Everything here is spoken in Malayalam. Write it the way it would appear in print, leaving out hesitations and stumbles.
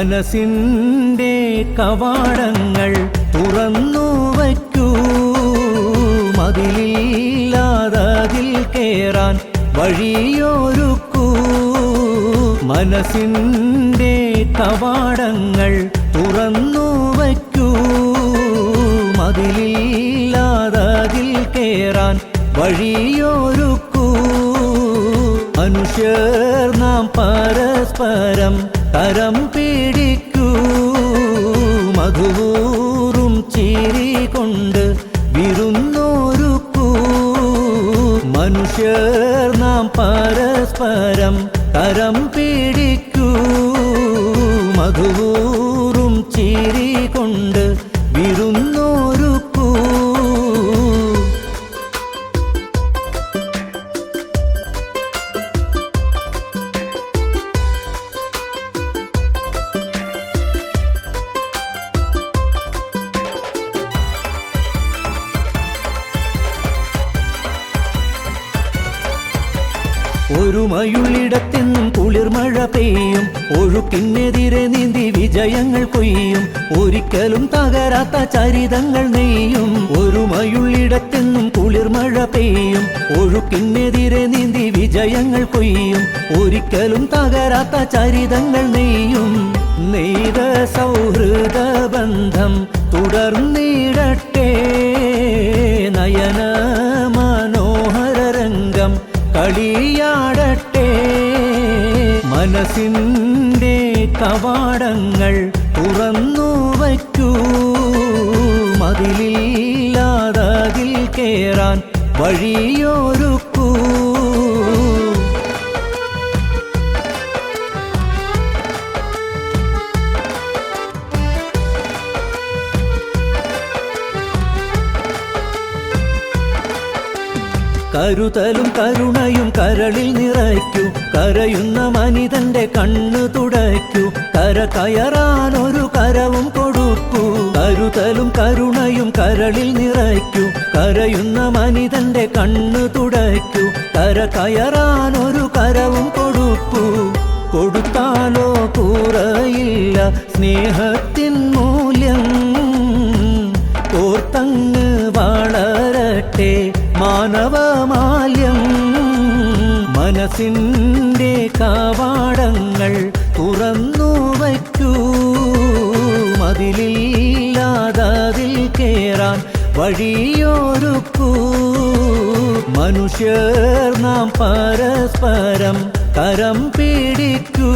മനസ്സിൻ്റെ കവാടങ്ങൾ തുറന്നു വയ്ക്കൂ, മതിലില്ലാതതിൽ കേറാൻ വഴിയൊരുക്കൂ. മനസ്സിൻ്റെ കവാടങ്ങൾ തുറന്നു വയ്ക്കൂ, മതിലില്ലാതതിൽ കേറാൻ വഴിയൊരുക്കൂ. മനുഷ്യർ നാം പരസ്പരം കരം പിടിക്കൂ, മധുവൂറും ചിരി കൊണ്ട് വിരുന്നൊരുക്കൂ. മനുഷ്യർ നാം പരസ്പരം കരം പിടിക്കൂ, മധുവൂറും ചിരി കൊണ്ട് വിരുന്നൊരുക്കൂ. ഒരുമയുള്ളിടത്തെന്നും കുളിർമഴ പെയ്യും, ഒഴുക്കിനെതിരെ നീന്തി വിജയങ്ങൾ കൊയ്യും, ഒരിക്കലും തകരാത്ത ചരിതങ്ങൾ നെയ്യും. ഒരുമയുള്ളിടത്തെന്നും കുളിർമഴ പെയ്യും, ഒഴുക്കിനെതിരെ നീന്തി വിജയങ്ങൾ കൊയ്യും, ഒരിക്കലും തകരാത്ത ചരിതങ്ങൾ നെയ്യും. നെയ്ത സൗഹൃദ ബന്ധം തുടർന്നിടട്ടെ, നയന മനോഹര രംഗം കളിയാടട്ടെ. മനസ്സിൻ്റെ കവാടങ്ങൾ തുറന്നു വയ്ക്കൂ, മതിലില്ലാതതിൽ കേറാൻ വഴിയൊരുക്കൂ. കരുതലും കരുണയും കരളിൽ നിറയ്ക്കൂ, കരയുന്ന മനിതന്റെ കണ്ണ് തുടയ്ക്കൂ, കര കയറാനൊരു കരവും കൊടുക്കൂ. കരുതലും കരുണയും കരളിൽ നിറയ്ക്കൂ, കരയുന്ന മനിതന്റെ കണ്ണ് തുടയ്ക്കൂ, കര കയറാനൊരു കരവും കൊടുക്കൂ. കൊടുത്താലോ കുറയില്ല സ്നേഹത്തിൻ മൂല്യം, ഓർത്തങ്ങ് വളരട്ടെ മാനവമാല്യം. മനസ്സിൻ്റെ കവാടങ്ങൾ തുറന്നു വയ്ക്കൂ, മതിലില്ലാതതിൽ കേറാൻ വഴിയൊരുക്കൂ. മനുഷ്യർ നാം പരസ്പരം കരം പിടിക്കൂ,